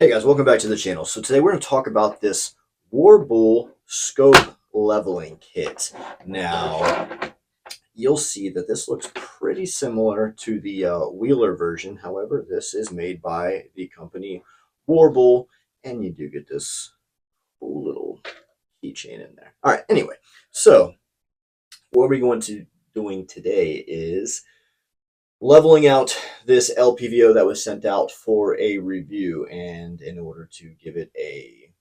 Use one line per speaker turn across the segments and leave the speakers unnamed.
Hey guys, welcome back to the channel. So today we're going to talk about this Warbull scope leveling kit. Now, you'll see that this looks pretty similar to the Wheeler version. However, this is made by the company Warbull, and you do get this cool little keychain in there. All right, anyway, so what we're going to doing today is leveling out this LPVO that was sent out for a review. And in order to give it a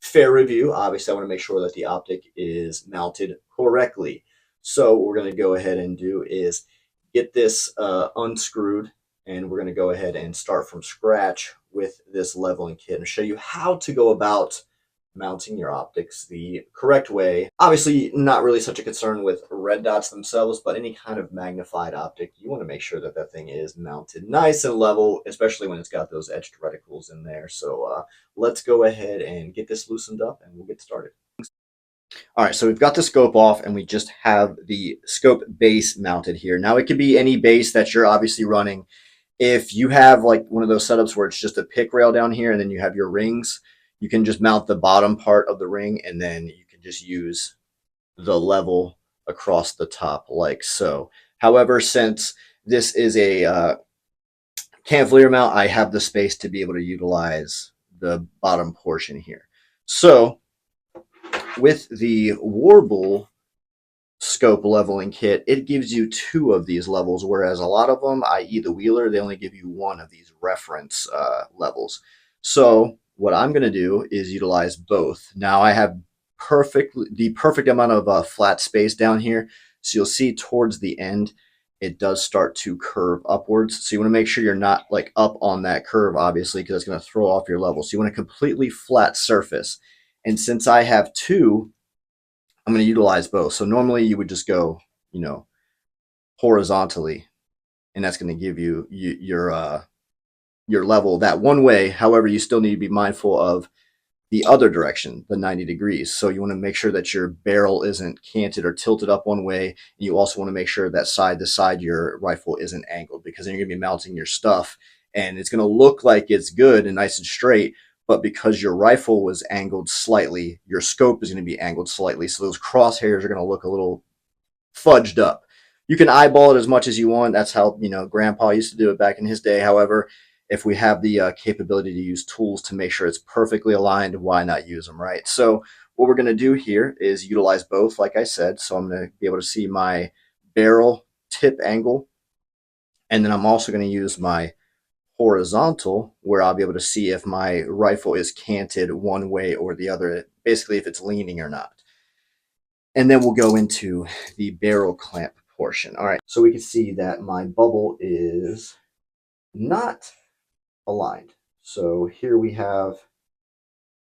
fair review, obviously I want to make sure that the optic is mounted correctly. So what we're going to go ahead and do is get this unscrewed, and we're going to go ahead and start from scratch with this leveling kit and show you how to go about mounting your optics the correct way. Obviously, not really such a concern with red dots themselves, but any kind of magnified optic, you want to make sure that that thing is mounted nice and level, especially when it's got those etched reticles in there. So let's go ahead and get this loosened up and we'll get started. All right, so we've got the scope off and we just have the scope base mounted here. Now it could be any base that you're obviously running. If you have like one of those setups where it's just a pick rail down here and then you have your rings, you can just mount the bottom part of the ring and then you can just use the level across the top like so. However, since this is a cantilever mount, I have the space to be able to utilize the bottom portion here. So with the Warbull scope leveling kit, it gives you two of these levels, whereas a lot of them, i.e. the Wheeler, they only give you one of these reference levels. So what I'm going to do is utilize both. Now I have the perfect amount of flat space down here. So you'll see towards the end, it does start to curve upwards. So you want to make sure you're not like up on that curve, obviously, because it's going to throw off your level. So you want a completely flat surface. And since I have two, I'm going to utilize both. So normally you would just go, horizontally, and that's going to give you your level that one way. However, you still need to be mindful of the other direction, the 90 degrees. So you want to make sure that your barrel isn't canted or tilted up one way. And you also want to make sure that side to side your rifle isn't angled, because then you're going to be mounting your stuff and it's going to look like it's good and nice and straight. But because your rifle was angled slightly, your scope is going to be angled slightly. So those crosshairs are going to look a little fudged up. You can eyeball it as much as you want. That's how, Grandpa used to do it back in his day. However, if we have the capability to use tools to make sure it's perfectly aligned, why not use them, right? So what we're going to do here is utilize both, like I said. So I'm going to be able to see my barrel tip angle. And then I'm also going to use my horizontal, where I'll be able to see if my rifle is canted one way or the other, basically if it's leaning or not. And then we'll go into the barrel clamp portion. All right, so we can see that my bubble is not aligned. So here we have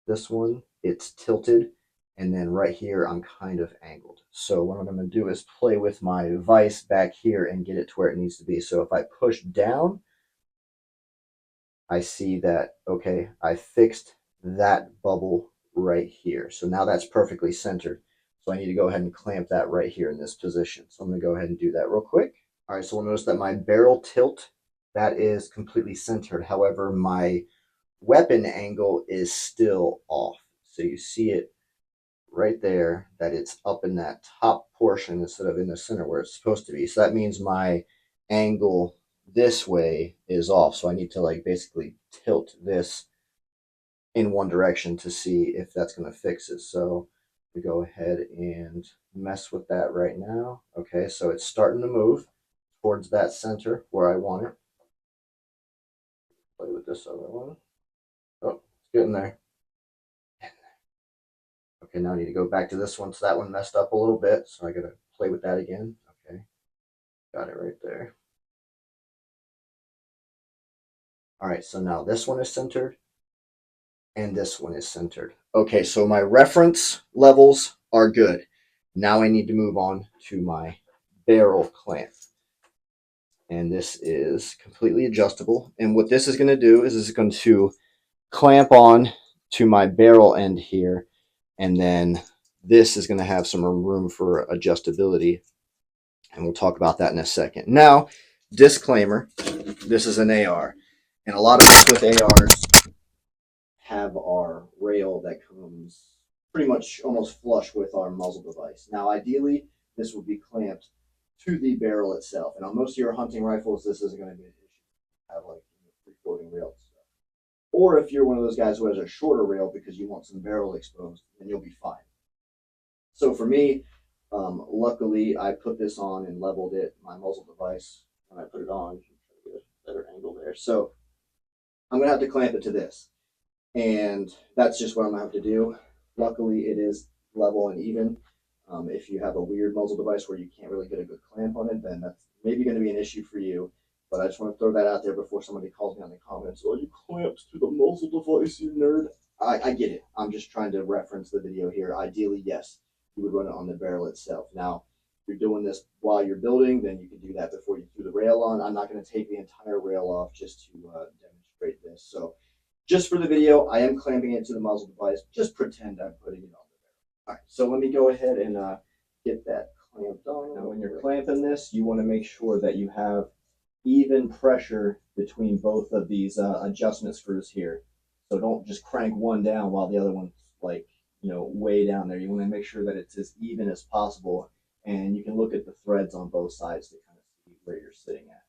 this one, it's tilted, and then right here I'm kind of angled. So what I'm going to do is play with my vise back here and get it to where it needs to be. So if I push down, I see that, okay, I fixed that bubble right here. So now that's perfectly centered. So I need to go ahead and clamp that right here in this position. So I'm going to go ahead and do that real quick. All right, so we'll notice that my barrel tilt, that is completely centered. However, my weapon angle is still off. So you see it right there, that it's up in that top portion instead of in the center where it's supposed to be. So that means my angle this way is off. So I need to basically tilt this in one direction to see if that's going to fix it. So we go ahead and mess with that right now. Okay, so it's starting to move towards that center where I want it. Play with this other one. Oh, it's getting there. Okay, now I need to go back to this one. So that one messed up a little bit. So I got to play with that again. Okay, got it right there. All right, so now this one is centered and this one is centered. Okay, so my reference levels are good. Now I need to move on to my barrel clamp. And this is completely adjustable. And what this is going to do is it's going to clamp on to my barrel end here. And then this is going to have some room for adjustability. And we'll talk about that in a second. Now, disclaimer, this is an AR. And a lot of us with ARs have our rail that comes pretty much almost flush with our muzzle device. Now, ideally, this would be clamped to the barrel itself. And on most of your hunting rifles, this isn't going to be an issue. Have like free floating rails. Or if you're one of those guys who has a shorter rail because you want some barrel exposed, then you'll be fine. So for me, luckily, I put this on and leveled it, my muzzle device, when I put it on. You can try to get a better angle there. So I'm going to have to clamp it to this. And that's just what I'm going to have to do. Luckily, it is level and even. If you have a weird muzzle device where you can't really get a good clamp on it, then that's maybe going to be an issue for you. But I just want to throw that out there before somebody calls me on the comments. Oh, you clamped to the muzzle device, you nerd. I get it. I'm just trying to reference the video here. Ideally, yes, you would run it on the barrel itself. Now, if you're doing this while you're building, then you can do that before you threw the rail on. I'm not going to take the entire rail off just to demonstrate this. So just for the video, I am clamping it to the muzzle device. Just pretend I'm putting it on the barrel. All right, so let me go ahead and get that clamped on. Now, when you're clamping this, you want to make sure that you have even pressure between both of these adjustment screws here. So don't just crank one down while the other one's like, way down there. You want to make sure that it's as even as possible. And you can look at the threads on both sides to kind of see where you're sitting at.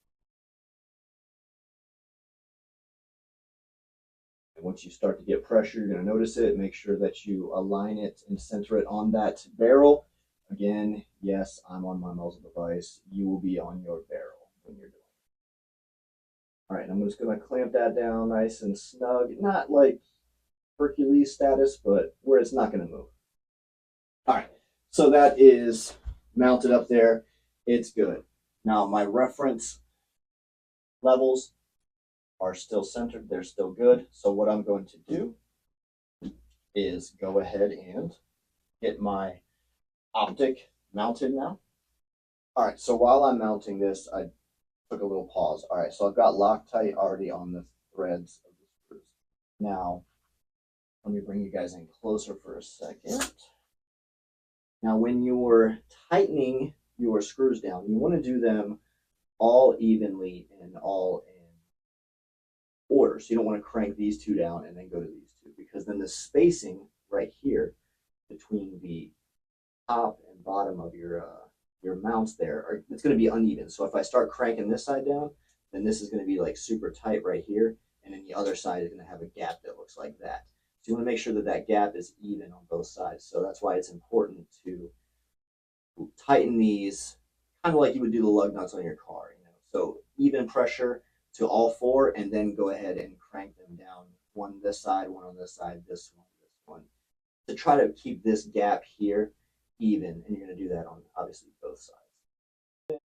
And once you start to get pressure, you're going to notice it. Make sure that you align it and center it on that barrel. Again, yes, I'm on my muzzle device. You will be on your barrel when you're doing it. All right, I'm just going to clamp that down nice and snug. Not like Hercules status, but where it's not going to move. All right, so that is mounted up there. It's good. Now, my reference levels are still centered. They're still good. So what I'm going to do is go ahead and get my optic mounted now. All right, so while I'm mounting this, I took a little pause. All right, so I've got Loctite already on the threads of the screws. Now, let me bring you guys in closer for a second. Now, when you're tightening your screws down, you want to do them all evenly and all in order. So you don't want to crank these two down and then go to these two, because then the spacing right here between the top and bottom of your mounts there, it's going to be uneven. So if I start cranking this side down, then this is going to be like super tight right here, and then the other side is going to have a gap that looks like that. So you want to make sure that that gap is even on both sides. So that's why it's important to tighten these kind of like you would do the lug nuts on your car. So even pressure to all four, and then go ahead and crank them down. One this side, one on this side, this one, to try to keep this gap here even, and you're going to do that on obviously both sides.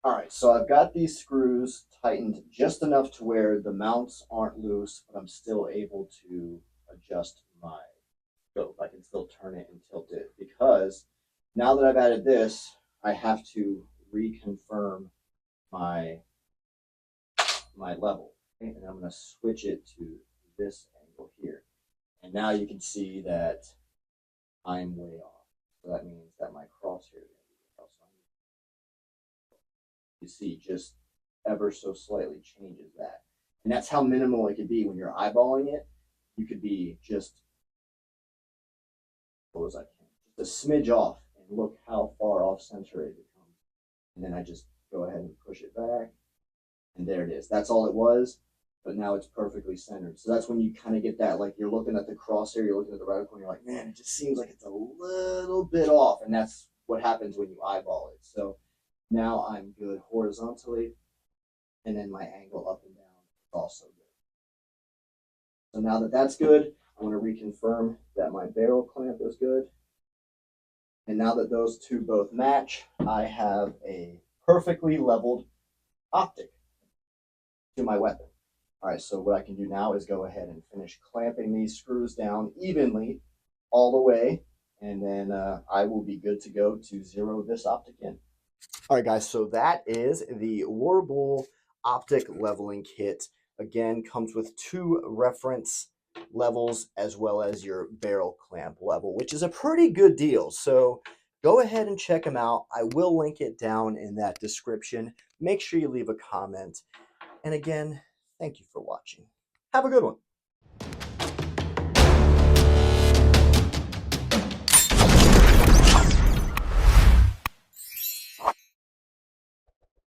All right, so I've got these screws tightened just enough to where the mounts aren't loose, but I'm still able to adjust my scope. I can still turn it and tilt it, because now that I've added this, I have to reconfirm my level. And I'm going to switch it to this angle here. And now you can see that I'm way off. So that means that my crosshair is going to be across. You see, just ever so slightly changes that. And that's how minimal it could be when you're eyeballing it. You could be just, just a smidge off, and look how far off center it becomes. And then I just go ahead and push it back, and there it is. That's all it was, but now it's perfectly centered. So that's when you kind of get that, like you're looking at the crosshair, you're looking at the reticle, and you're like, man, it just seems like it's a little bit off. And that's what happens when you eyeball it. So now I'm good horizontally, and then my angle up and down is also good. So now that that's good, I want to reconfirm that my barrel clamp is good. And now that those two both match, I have a perfectly leveled optic to my weapon. All right, so what I can do now is go ahead and finish clamping these screws down evenly all the way, and then I will be good to go to zero this optic in. All right, guys, so that is the Warbull optic leveling kit. Again, comes with 2 reference levels as well as your barrel clamp level, which is a pretty good deal. So go ahead and check them out. I will link it down in that description. Make sure you leave a comment. And again, thank you for watching. Have a good one.